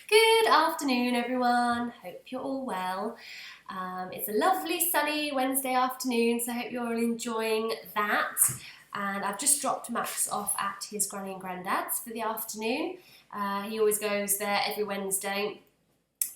Good afternoon, everyone. Hope you're all well. It's a lovely sunny Wednesday afternoon, so I hope you're all enjoying that. And I've just dropped Max off at his granny and granddad's for the afternoon. He always goes there every Wednesday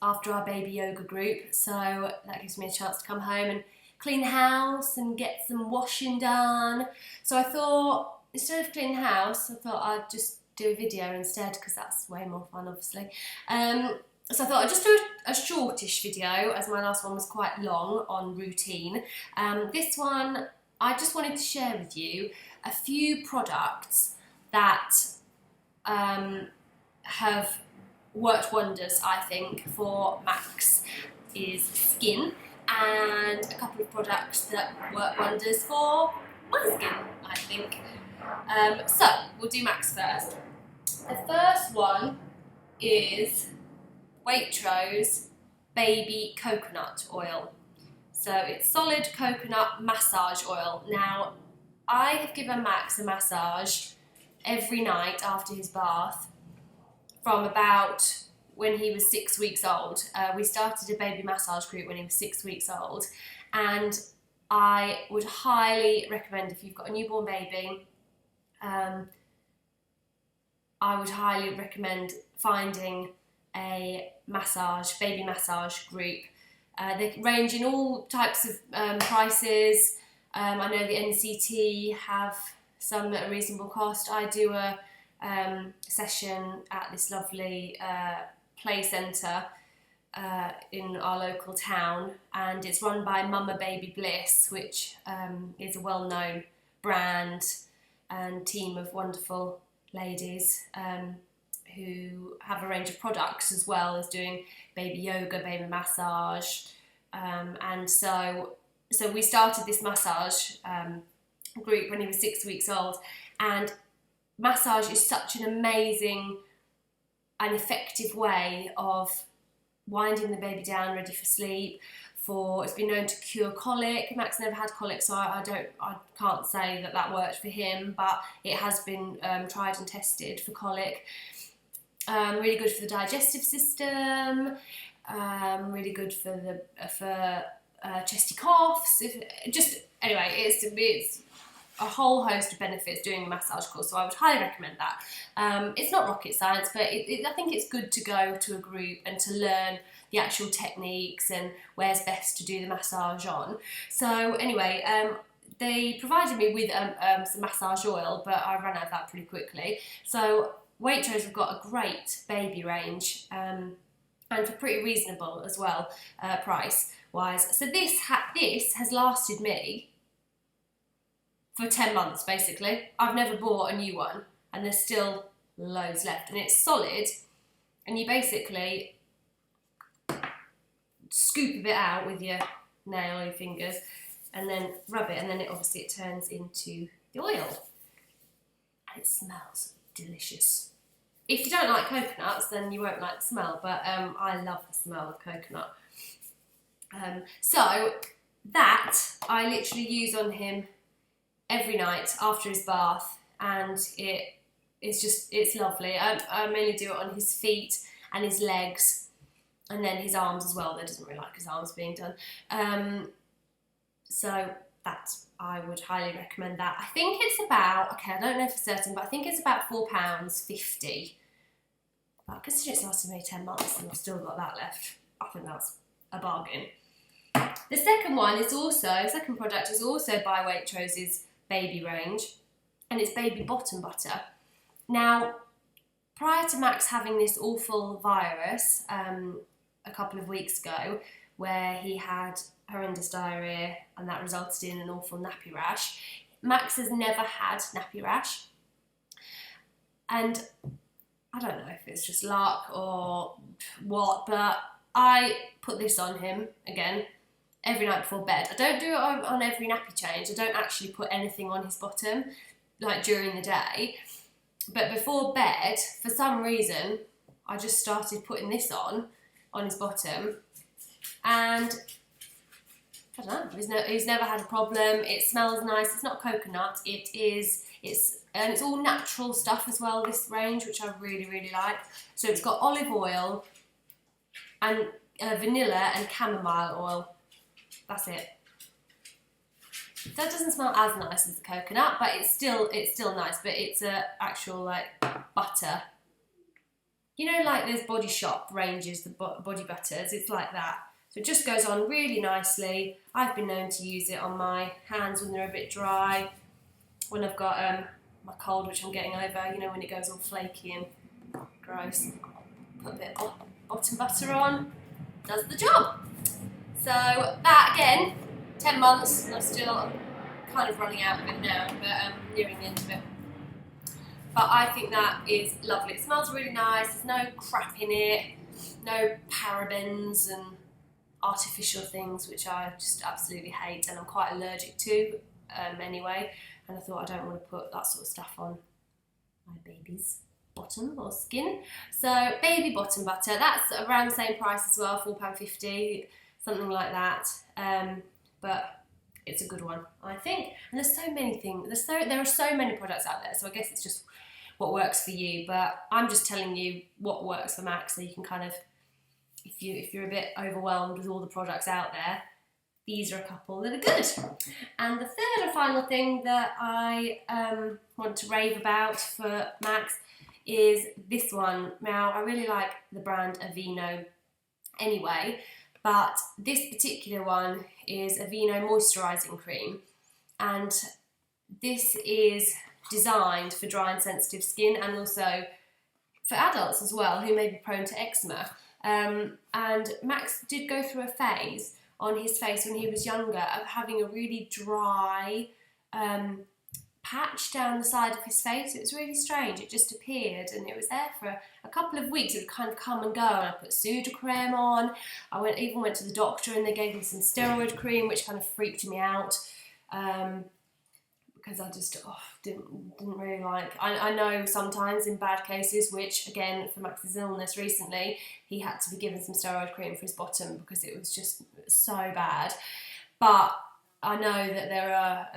after our baby yoga group, so that gives me a chance to come home and clean the house and get some washing done. So I thought, instead of cleaning the house, I thought I'd just do a video instead, because that's way more fun, obviously. So I thought I'd just do a shortish video, as my last one was quite long on routine. This one, I just wanted to share with you a few products that have worked wonders, I think, for Max's skin, and a couple of products that work wonders for my skin, I think. So we'll do Max first. The first one is Waitrose baby coconut oil. So it's solid coconut massage oil. Now, I have given Max a massage every night after his bath from about when he was 6 weeks old. We started a baby massage group when he was 6 weeks old, and I would highly recommend, if you've got a newborn baby, I would highly recommend finding a baby massage group. They range in all types of prices. I know the NCT have some at a reasonable cost. I do a session at this lovely play centre in our local town, and it's run by Mama Baby Bliss, which is a well-known brand and team of wonderful ladies who have a range of products, as well as doing baby yoga, baby massage, and so we started this massage group when he was 6 weeks old. And massage is such an amazing and effective way of winding the baby down, ready for sleep. It's been known to cure colic. Max never had colic, so I can't say that worked for him, but it has been tried and tested for colic. Really good for the digestive system. Really good for chesty coughs. Anyway, it's a whole host of benefits doing a massage course, so I would highly recommend that. It's not rocket science, but I think it's good to go to a group and to learn the actual techniques and where's best to do the massage on. So anyway, they provided me with some massage oil, but I ran out of that pretty quickly. So Waitrose have got a great baby range, and for pretty reasonable as well, price-wise. So this has lasted me for 10 months, basically. I've never bought a new one, and there's still loads left. And it's solid, and you basically scoop a bit out with your nail or your fingers, and then rub it, and then it turns into the oil. And it smells delicious. If you don't like coconuts, then you won't like the smell, but I love the smell of coconut. So that I literally use on him every night after his bath, and it's lovely. I mainly do it on his feet and his legs, and then his arms as well. That doesn't really like his arms being done. So I would highly recommend that. I think it's about, I don't know for certain, but I think it's about £4.50. But considering it's lasted me 10 months and I've still got that left, I think that's a bargain. The second product is also by Waitrose's baby range, and it's baby bottom butter. Now, prior to Max having this awful virus a couple of weeks ago, where he had horrendous diarrhoea and that resulted in an awful nappy rash, Max has never had nappy rash. And I don't know if it's just luck or what, but I put this on him again every night before bed. I don't do it on every nappy change. I don't actually put anything on his bottom, like during the day. But before bed, for some reason, I just started putting this on his bottom, and I don't know, he's never had a problem. It smells nice. It's not coconut. And it's all natural stuff as well, this range, which I really, really like. So it's got olive oil, and vanilla and chamomile oil. That's it. That doesn't smell as nice as the coconut, but it's still nice. But it's a actual like butter. You know, like there's Body Shop ranges, the body butters. It's like that. So it just goes on really nicely. I've been known to use it on my hands when they're a bit dry. When I've got my cold, which I'm getting over. You know, when it goes all flaky and gross. Put a bit of bottom butter on. Does the job. So that again. 10 months, and I'm still kind of running out of it now, but nearing the end of it. But I think that is lovely. It smells really nice, there's no crap in it, no parabens and artificial things, which I just absolutely hate, and I'm quite allergic to anyway, and I thought I don't want to put that sort of stuff on my baby's bottom or skin. So baby bottom butter, that's around the same price as well, £4.50, something like that. But it's a good one, I think. And there's so many things. There are so many products out there, so I guess it's just what works for you. But I'm just telling you what works for Max, so you can kind of, if you're a bit overwhelmed with all the products out there, these are a couple that are good. And the third and final thing that I want to rave about for Max is this one. Now, I really like the brand Aveeno anyway, but this particular one is Aveeno Moisturising Cream, and this is designed for dry and sensitive skin, and also for adults as well who may be prone to eczema. And Max did go through a phase on his face when he was younger of having a really dry patch down the side of his face. It was really strange. It just appeared, and it was there for a couple of weeks. It would kind of come and go, and I put Sudocrem on. I even went to the doctor, and they gave me some steroid cream, which kind of freaked me out because I just didn't really like. I know sometimes in bad cases, which again for Max's illness recently, he had to be given some steroid cream for his bottom because it was just so bad. But I know that there are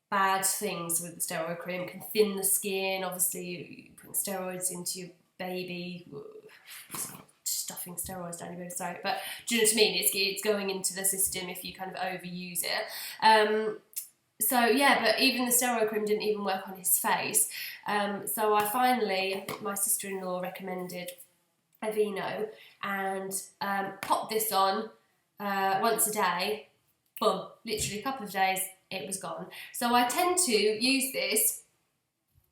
bad things with the steroid cream. It can thin the skin. Obviously, you put steroids into your baby, stuffing steroids down your baby's throat. But do you know what I mean? It's going into the system if you kind of overuse it. So yeah, but even the steroid cream didn't even work on his face. So I think my sister-in-law recommended Aveeno, and popped this on once a day. Boom, literally a couple of days, it was gone. So I tend to use this,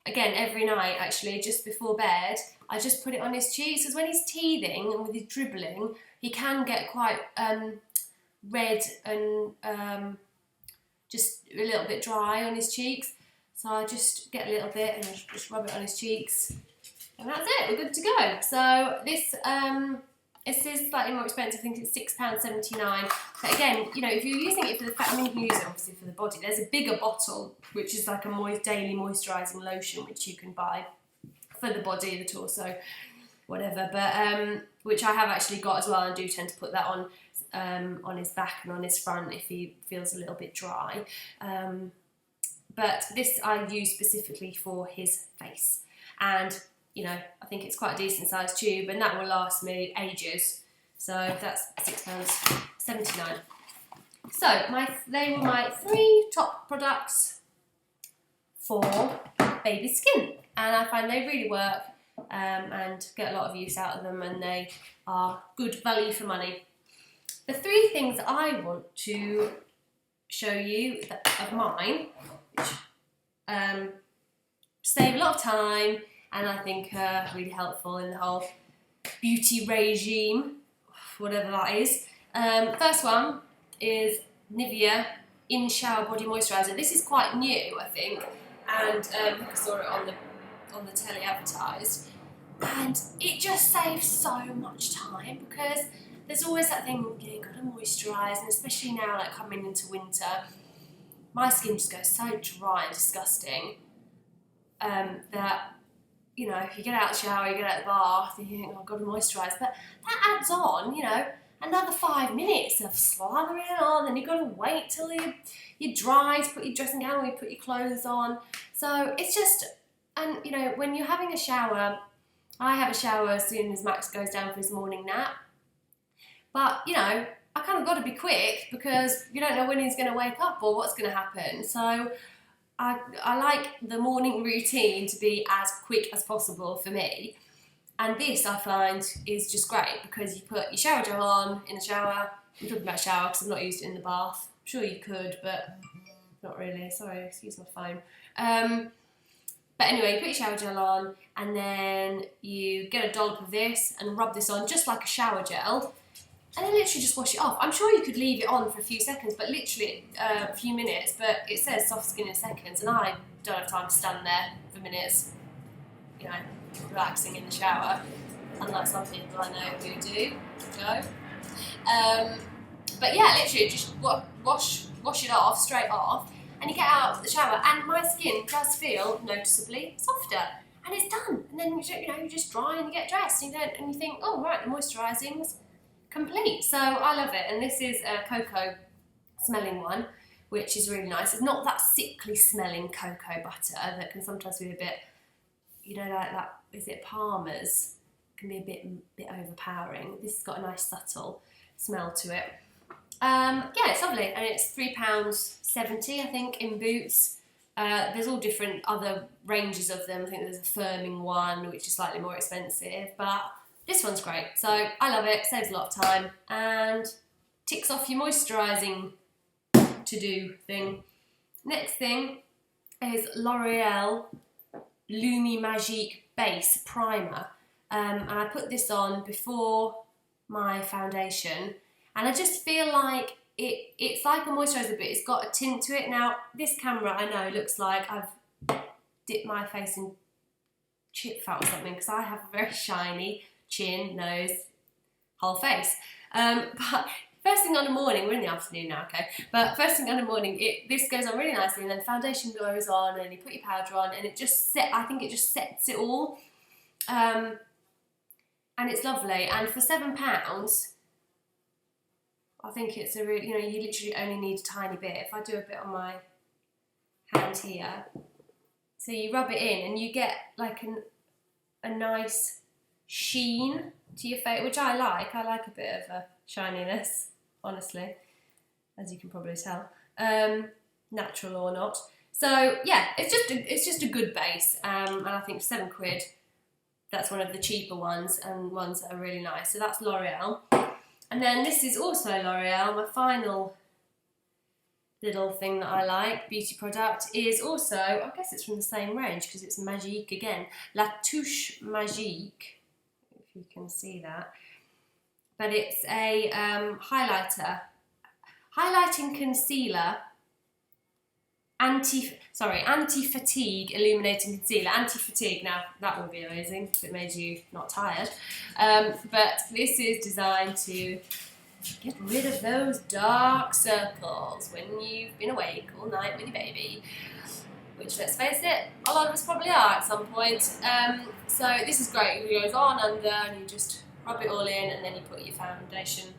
again, every night actually, just before bed. I just put it on his cheeks, because when he's teething and with his dribbling, he can get quite red and just a little bit dry on his cheeks. So I just get a little bit and just rub it on his cheeks. And that's it, we're good to go. So this is slightly more expensive, I think it's £6.79. But again, you know, if you're using it for the I mean, you can use it obviously for the body. There's a bigger bottle, which is like a daily moisturising lotion, which you can buy for the body, the torso, whatever. But which I have actually got as well, and do tend to put that on his back and on his front if he feels a little bit dry. But this I use specifically for his face. And you know, I think it's quite a decent sized tube, and that will last me ages. So that's £6.79. So they were my 3 top products for baby skin, and I find they really work and get a lot of use out of them, and they are good value for money. The 3 things I want to show you of mine, which save a lot of time, and I think really helpful in the whole beauty regime, whatever that is. First one is Nivea In Shower Body Moisturiser. This is quite new, I think, and I saw it on the telly advertised, and it just saves so much time, because there's always that thing, you've got to moisturise, and especially now, like coming into winter, my skin just goes so dry and disgusting that, you know, if you get out of the shower, you get out of the bath, and you think, oh, I've got to moisturise, but that adds on, you know, another 5 minutes of slathering it on, then you've got to wait till you're dry to put your dressing gown or you put your clothes on. So it's just, and you know, when you're having a shower I have a shower as soon as Max goes down for his morning nap. But, you know, I kind of got to be quick because you don't know when he's going to wake up or what's going to happen. So I like the morning routine to be as quick as possible for me. And this, I find, is just great because you put your shower gel on in the shower. I'm talking about shower because I've not used it in the bath. I'm sure you could, but not really. Sorry, excuse my phone. But anyway, you put your shower gel on and then you get a dollop of this and rub this on just like a shower gel. And then literally just wash it off. I'm sure you could leave it on for a few seconds, but literally a few minutes. But it says soft skin in seconds, and I don't have time to stand there for minutes, you know, relaxing in the shower. Unlike some people I know who do. But yeah, literally just wash it off, straight off, and you get out of the shower, and my skin does feel noticeably softer. And it's done. And then you just dry and you get dressed, and you think, oh right, the moisturising's complete. So I love it, and this is a cocoa smelling one, which is really nice. It's not that sickly smelling cocoa butter that can sometimes be a bit, you know, like that, is it Palmer's? Can be a bit overpowering. This has got a nice subtle smell to it. Yeah, it's lovely, and it's £3.70 I think in Boots. There's all different other ranges of them. I think there's a firming one which is slightly more expensive, but this one's great, so I love it, saves a lot of time, and ticks off your moisturising to-do thing. Next thing is L'Oreal Lumi Magique Base Primer, and I put this on before my foundation, and I just feel like it's like a moisturiser, but it's got a tint to it. Now, this camera, I know, looks like I've dipped my face in chip fat or something, because I have a very shiny chin, nose, whole face. But first thing on the morning, we're in the afternoon now, okay, but first thing on the morning, this goes on really nicely, and then foundation goes on, and you put your powder on, and I think it just sets it all. And it's lovely, and for £7, I think it's a really, you literally only need a tiny bit. If I do a bit on my hand here, so you rub it in, and you get like a nice sheen to your face, which I like. I like a bit of a shininess, honestly, as you can probably tell, natural or not. So yeah, it's just a good base, and I think £7, that's one of the cheaper ones and ones that are really nice. So that's L'Oreal. And then this is also L'Oreal. My final little thing that I like, beauty product, is also, I guess it's from the same range because it's Magique again. La Touche Magique, if you can see that. But it's a highlighting concealer, anti-fatigue illuminating concealer. Anti-fatigue, now that would be amazing if it made you not tired. But this is designed to get rid of those dark circles when you've been awake all night with your baby, which, let's face it, a lot of us probably are at some point. So this is great. It goes on, under, and you just rub it all in, and then you put your foundation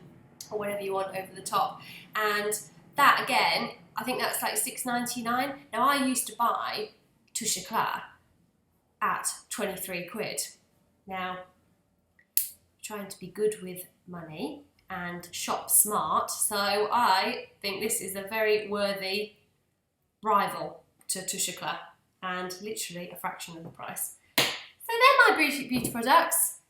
or whatever you want over the top. And that, again, I think that's like £6.99. Now, I used to buy Touche Eclat at £23. Now, trying to be good with money and shop smart, so I think this is a very worthy rival to Touche Eclat, and literally a fraction of the price. So they're my beauty products.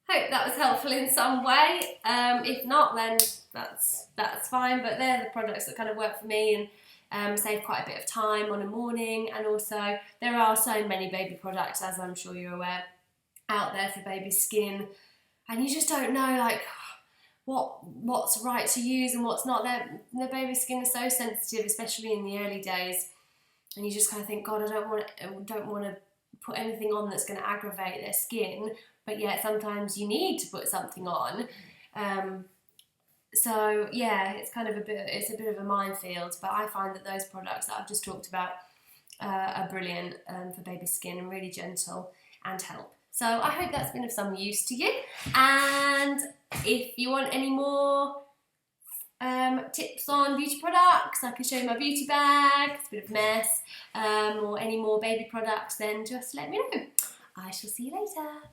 Hope that was helpful in some way. If not, then that's fine, but they're the products that kind of work for me and save quite a bit of time on a morning. And also, there are so many baby products, as I'm sure you're aware, out there for baby skin, and you just don't know like what's right to use and what's not. Their baby skin is so sensitive, especially in the early days, and you just kind of think, God, I don't want to put anything on that's going to aggravate their skin, but yet sometimes you need to put something on. So yeah, it's a bit of a minefield, but I find that those products that I've just talked about are brilliant for baby skin and really gentle and help. So I hope that's been of some use to you, and if you want any more tips on beauty products, I can show you my beauty bag, it's a bit of a mess, or any more baby products, then just let me know. I shall see you later. Bye.